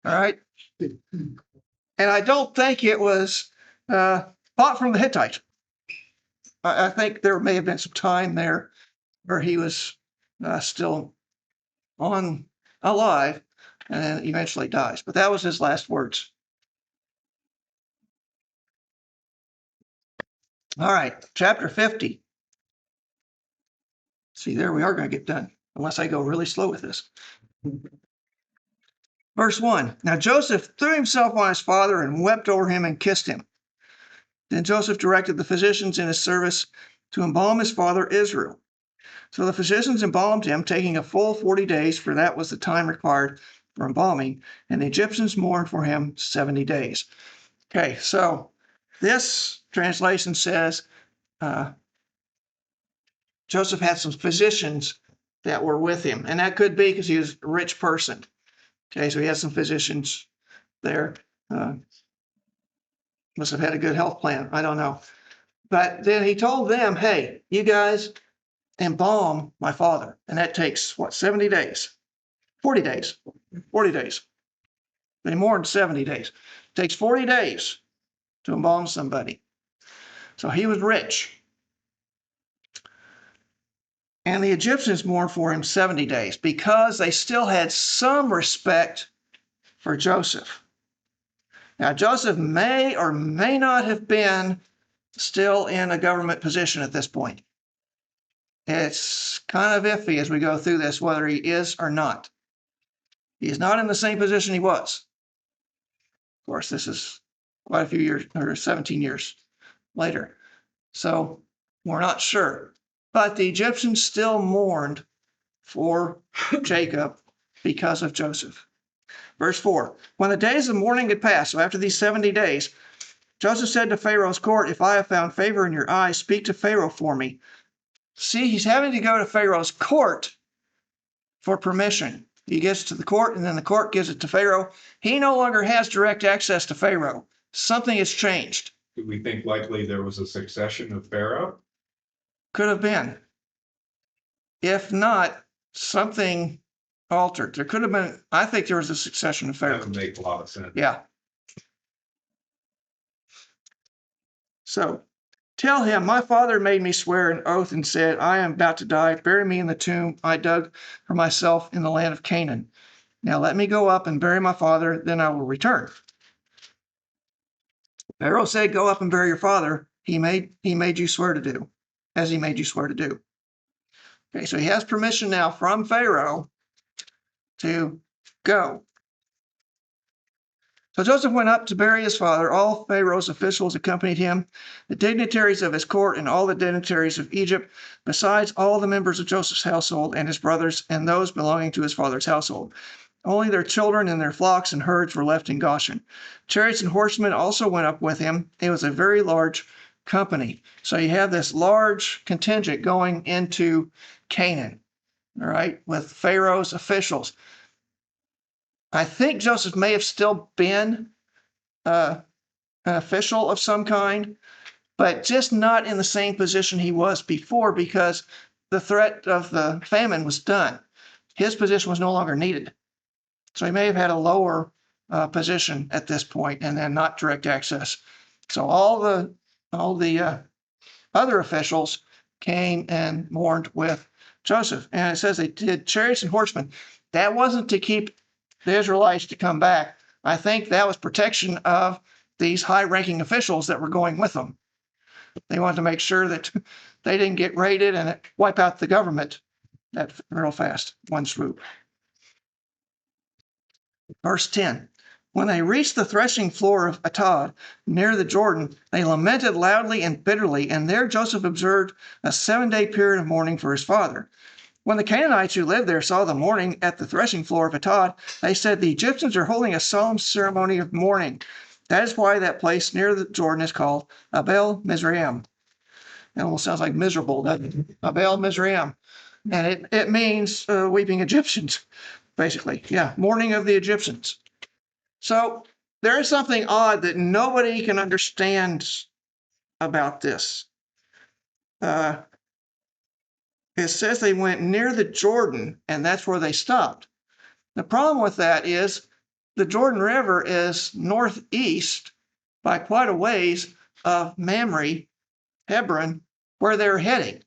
right. And I don't think it was bought from the Hittite. I think there may have been some time there where he was still alive and then eventually dies. But that was his last words. All right, chapter 50. See, there we are going to get done, unless I go really slow with this. Verse 1. Now Joseph threw himself on his father and wept over him and kissed him. Then Joseph directed the physicians in his service to embalm his father Israel. So the physicians embalmed him, taking a full 40 days, for that was the time required for embalming, and the Egyptians mourned for him 70 days. Okay, so this translation says Joseph had some physicians that were with him, and that could be because he was a rich person. Okay, so he had some physicians there. Must have had a good health plan. I don't know. But then he told them, hey, you guys embalm my father. And that takes, 70 days. 40 days. 40 days. They mourned 70 days. It takes 40 days to embalm somebody. So he was rich. And the Egyptians mourned for him 70 days because they still had some respect for Joseph. Now, Joseph may or may not have been still in a government position at this point. It's kind of iffy as we go through this, whether he is or not. He's not in the same position he was. Of course, this is quite a few years, or 17 years later. So we're not sure. But the Egyptians still mourned for Jacob because of Joseph. Verse 4, when the days of mourning had passed, so after these 70 days, Joseph said to Pharaoh's court, if I have found favor in your eyes, speak to Pharaoh for me. See, he's having to go to Pharaoh's court for permission. He gets to the court, and then the court gives it to Pharaoh. He no longer has direct access to Pharaoh. Something has changed. Do we think likely there was a succession of Pharaoh? Could have been. If not, something altered. There could have been, I think there was a succession of That Pharaoh. would make a lot of sense. Yeah. So tell him, my father made me swear an oath and said, I am about to die. Bury me in the tomb I dug for myself in the land of Canaan. Now let me go up and bury my father, then I will return. Pharaoh said, go up and bury your father. He made you swear to do, as he made you swear to do. Okay, so he has permission now from Pharaoh to go. So Joseph went up to bury his father. All Pharaoh's officials accompanied him, the dignitaries of his court and all the dignitaries of Egypt, besides all the members of Joseph's household and his brothers and those belonging to his father's household. Only their children and their flocks and herds were left in Goshen. Chariots and horsemen also went up with him. It was a very large company. So you have this large contingent going into Canaan, all right, with Pharaoh's officials. I think Joseph may have still been an official of some kind, but just not in the same position he was before because the threat of the famine was done. His position was no longer needed. So he may have had a lower position at this point and then not direct access. So all the other officials came and mourned with Joseph. And it says they did chariots and horsemen. That wasn't to keep the Israelites to come back. I think that was protection of these high-ranking officials that were going with them. They wanted to make sure that they didn't get raided and wipe out the government that real fast, one swoop. Verse 10, when they reached the threshing floor of Atad near the Jordan, they lamented loudly and bitterly, and there Joseph observed a 7-day period of mourning for his father. When the Canaanites who lived there saw the mourning at the threshing floor of Atad, they said, the Egyptians are holding a solemn ceremony of mourning. That is why that place near the Jordan is called Abel Mizraim. It almost sounds like miserable, doesn't it? Abel Mizraim. And it means weeping Egyptians, basically. Yeah, mourning of the Egyptians. So there is something odd that nobody can understand about this. It says they went near the Jordan, and that's where they stopped. The problem with that is the Jordan River is northeast by quite a ways of Mamre, Hebron, where they're heading.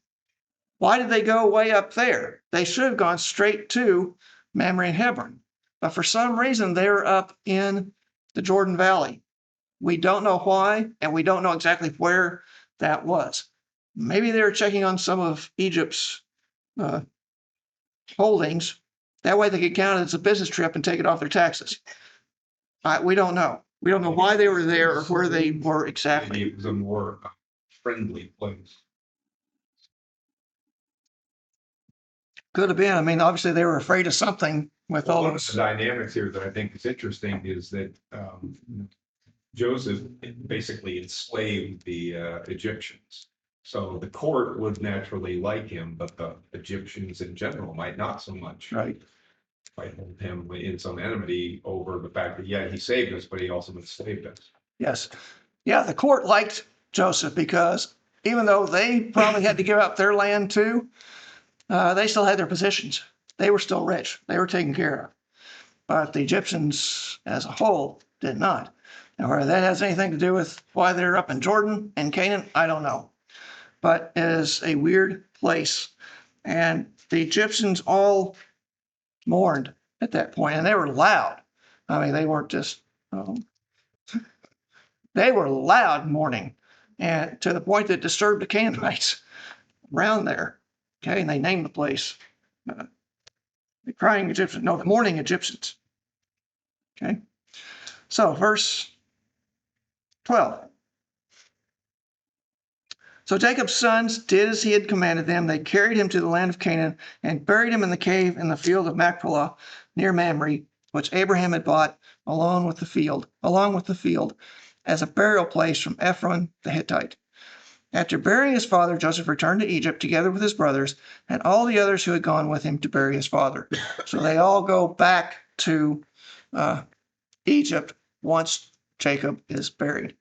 Why did they go way up there? They should have gone straight to Mamre and Hebron. But for some reason, they're up in the Jordan Valley. We don't know why, and we don't know exactly where that was. Maybe they were checking on some of Egypt's holdings. That way they could count it as a business trip and take it off their taxes. We don't know. We don't know why they were there or where they were exactly. Maybe it was a more friendly place. Could have been. I mean, obviously they were afraid of something with all One of of the dynamics here that I think is interesting is that Joseph basically enslaved the Egyptians. So the court would naturally like him, but the Egyptians in general might not so much. right. Might hold him in some enmity over the fact that, yeah, he saved us, but he also enslaved us. Yes. Yeah, the court liked Joseph because even though they probably had to give up their land too, they still had their positions. they were still rich. They were taken care of. But the Egyptians as a whole did not. Now, whether that has anything to do with why they're up in Jordan and Canaan, I don't know. But it is a weird place. And the Egyptians all mourned at that point, and they were loud. I mean, they weren't just, they were loud mourning, and to the point that disturbed the Canaanites around there. Okay, and they named the place the crying Egyptians, no, the mourning Egyptians. Okay, so verse 12. So Jacob's sons did as he had commanded them. They carried him to the land of Canaan and buried him in the cave in the field of Machpelah near Mamre, which Abraham had bought along with the field, as a burial place from Ephron the Hittite. After burying his father, Joseph returned to Egypt together with his brothers and all the others who had gone with him to bury his father. So they all go back to Egypt once Jacob is buried.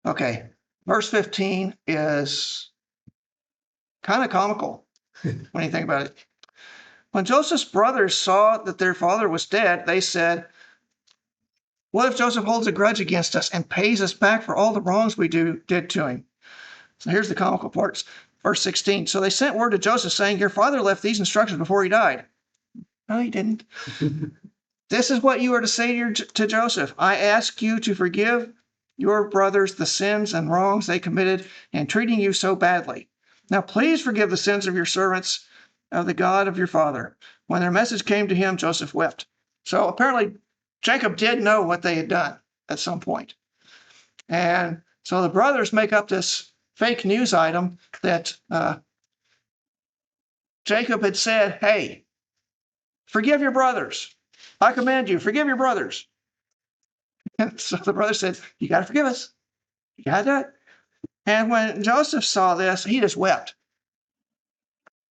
Okay, verse 15 is kind of comical when you think about it. When Joseph's brothers saw that their father was dead, they said, "What if Joseph holds a grudge against us and pays us back for all the wrongs we did to him?" So here's the comical parts. Verse 16. So they sent word to Joseph saying, "Your father left these instructions before he died." No, he didn't. "This is what you are to say to Joseph. I ask you to forgive your brothers the sins and wrongs they committed in treating you so badly. Now, please forgive the sins of your servants of the God of your father." When their message came to him, Joseph wept. So apparently Jacob did know what they had done at some point. And so the brothers make up this fake news item that Jacob had said, "Hey, forgive your brothers. I command you, forgive your brothers." And so the brother said, "You got to forgive us. You got to do it." And when Joseph saw this, he just wept.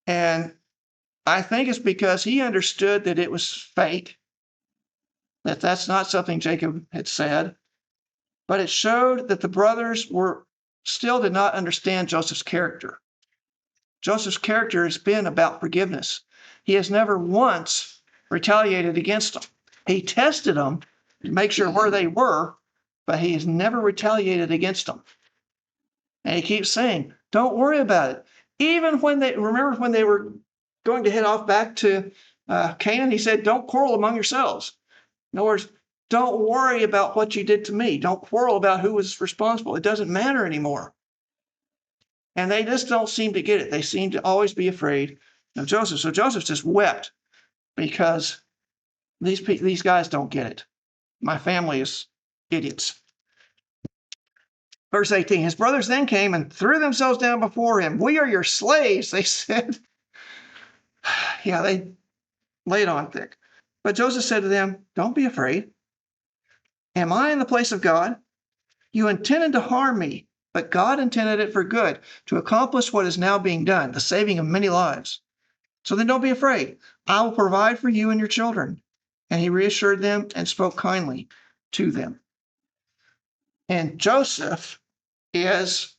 And I think it's because he understood that it was fake, that that's not something Jacob had said. But it showed that the brothers still did not understand Joseph's character. Joseph's character has been about forgiveness. He has never once retaliated against them. He tested them to make sure where they were, but he has never retaliated against them. And he keeps saying, "Don't worry about it." Even when they were going to head off back to Canaan, he said, "Don't quarrel among yourselves." In other words, don't worry about what you did to me. Don't quarrel about who was responsible. It doesn't matter anymore. And they just don't seem to get it. They seem to always be afraid of Joseph. So Joseph just wept because these guys don't get it. My family is idiots. Verse 18, his brothers then came and threw themselves down before him. "We are your slaves," they said. Yeah, they laid on thick. But Joseph said to them, "Don't be afraid. Am I in the place of God? You intended to harm me, but God intended it for good, to accomplish what is now being done, the saving of many lives. So then don't be afraid. I will provide for you and your children." And he reassured them and spoke kindly to them. And Joseph is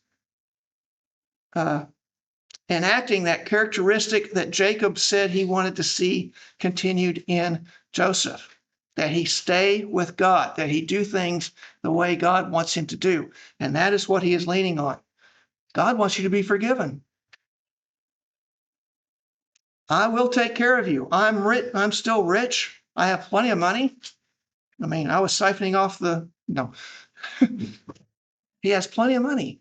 enacting that characteristic that Jacob said he wanted to see continued in Joseph, that he stay with God, that he do things the way God wants him to do. And that is what he is leaning on. God wants you to be forgiven. I will take care of you. I'm rich. I'm still rich. I have plenty of money. I mean, I was siphoning off no. He has plenty of money.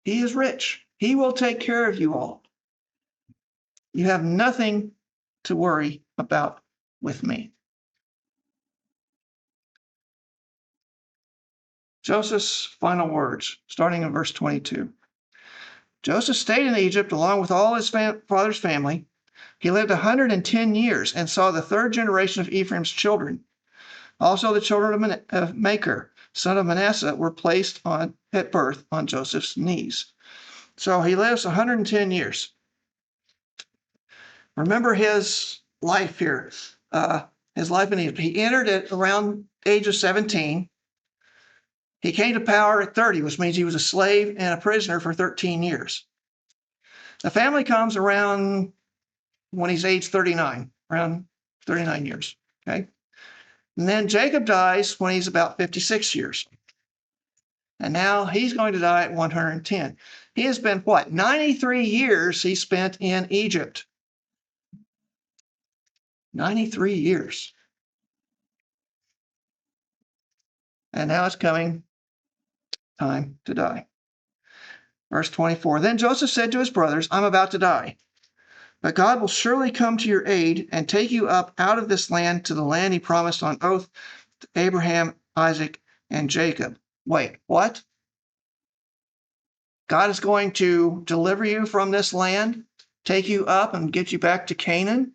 He is rich. He will take care of you all. You have nothing to worry about with me. Joseph's final words, starting in verse 22. Joseph stayed in Egypt along with all his father's family. He lived 110 years and saw the third generation of Ephraim's children. Also, the children of Machir, son of Manasseh, were placed at birth on Joseph's knees. So he lives 110 years. Remember his life here, his life in Egypt. He entered at around age of 17. He came to power at 30, which means he was a slave and a prisoner for 13 years. The family comes around when he's age 39, around 39 years. Okay. And then Jacob dies when he's about 56 years. And now he's going to die at 110. He has been what? 93 years he spent in Egypt. 93 years. And now it's coming time to die. Verse 24. Then Joseph said to his brothers, I'm about to die, but God will surely come to your aid and take you up out of this land to the land he promised on oath to Abraham, Isaac, and Jacob. Wait, what? God is going to deliver you from this land, take you up and get you back to Canaan?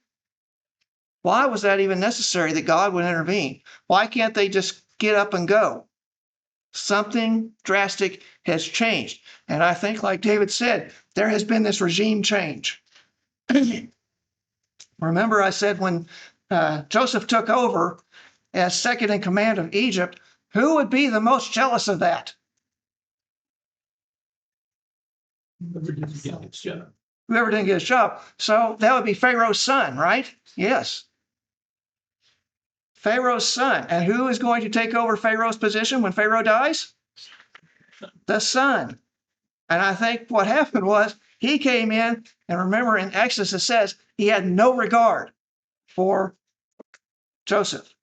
Why was that even necessary that God would intervene? Why can't they just get up and go? Something drastic has changed. And I think, like David said, there has been this regime change. Remember, I said when Joseph took over as second in command of Egypt, who would be the most jealous of that? Whoever didn't get his job. Whoever didn't get his job. So that would be Pharaoh's son, right? Yes. Pharaoh's son. And who is going to take over Pharaoh's position when Pharaoh dies? The son. And I think what happened was he came in, and remember in Exodus it says he had no regard for Joseph.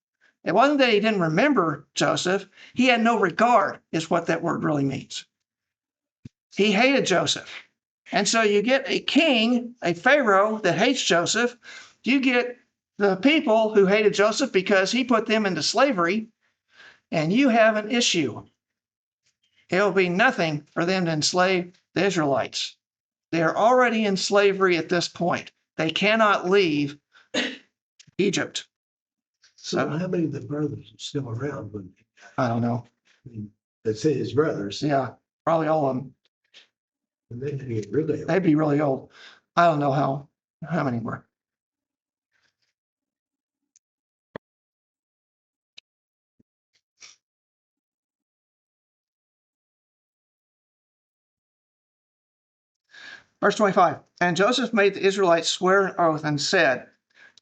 It wasn't that he didn't remember Joseph. He had no regard is what that word really means. He hated Joseph. And so you get a king, a Pharaoh that hates Joseph. You get the people who hated Joseph because he put them into slavery, and you have an issue. It will be nothing for them to enslave the Israelites. They are already in slavery at this point. They cannot leave Egypt. So how many of the brothers are still around when, I don't know. I mean, let's say his brothers, Yeah, probably all of them. and they get really old. They'd be really old. I don't know how many were. Verse 25. And Joseph made the Israelites swear an oath and said,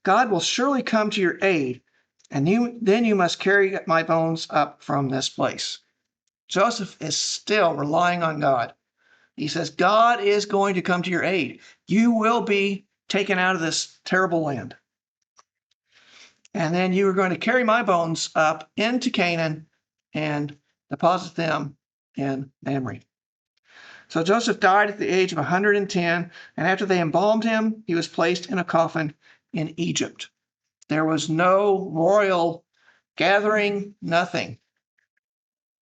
God will surely come to your aid, and then you must carry my bones up from this place. Joseph is still relying on God. He says, God is going to come to your aid. You will be taken out of this terrible land. And then you are going to carry my bones up into Canaan and deposit them in Mamre. So Joseph died at the age of 110, and after they embalmed him, he was placed in a coffin in Egypt. There was no royal gathering, nothing.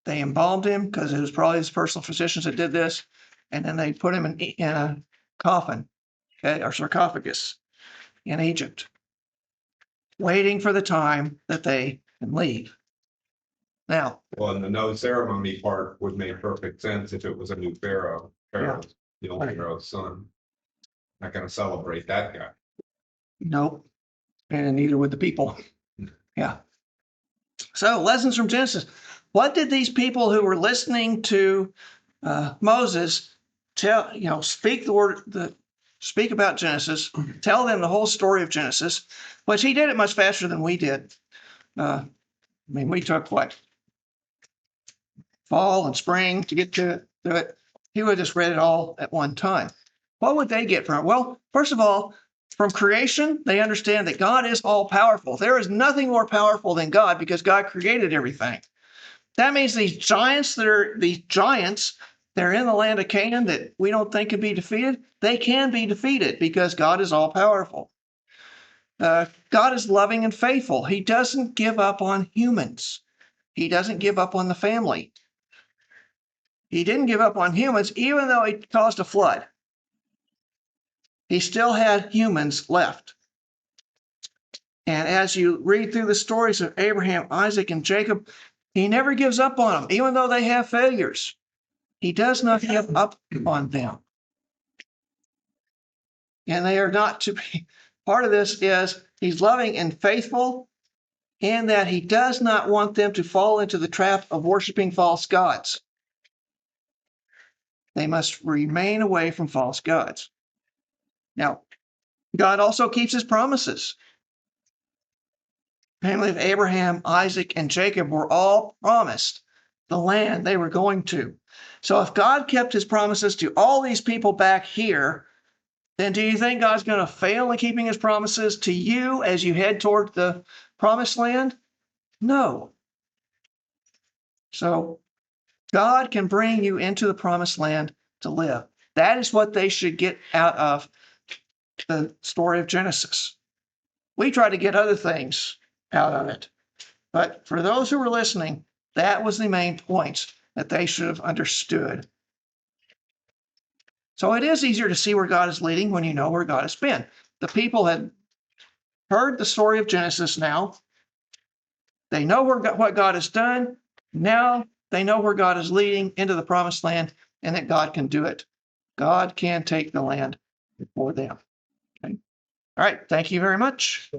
They embalmed him because it was probably his personal physicians that did this, and then they put him in a coffin, okay, or sarcophagus in Egypt, waiting for the time that they can leave. Now, Well, and the no ceremony part would make perfect sense if it was a new Pharaoh. Pharaoh's the old Right. Pharaoh's son. Not gonna celebrate that guy. nope, and neither would the people. Yeah. So, lessons from Genesis. What did these people who were listening to Moses speak the word, speak about Genesis, tell them the whole story of Genesis, which he did it much faster than we did. I mean, we took what? Fall and spring to get to it. He would have just read it all at one time. What would they get from it? Well, first of all, from creation, they understand that God is all powerful. There is nothing more powerful than God because God created everything. That means these giants that are they're in the land of Canaan that we don't think can be defeated. They can be defeated because God is all powerful. God is loving and faithful. He doesn't give up on humans. He doesn't give up on the family. He didn't give up on humans, even though he caused a flood. He still had humans left. And as you read through the stories of Abraham, Isaac, and Jacob, he never gives up on them, even though they have failures. He does not give up on them. And they are not to be, part of this is he's loving and faithful, and that he does not want them to fall into the trap of worshiping false gods. They must remain away from false gods. Now, God also keeps his promises. The family of Abraham, Isaac, and Jacob were all promised the land they were going to. So if God kept his promises to all these people back here, then do you think God's going to fail in keeping his promises to you as you head toward the promised land? No. So God can bring you into the promised land to live. That is what they should get out of the story of Genesis. We try to get other things out of it. But for those who were listening, that was the main points that they should have understood. So it is easier to see where God is leading when you know where God has been. The people had heard the story of Genesis now. They know what God has done. Now they know where God is leading into the promised land and that God can do it. God can take the land for them. Okay. All right. Thank you very much.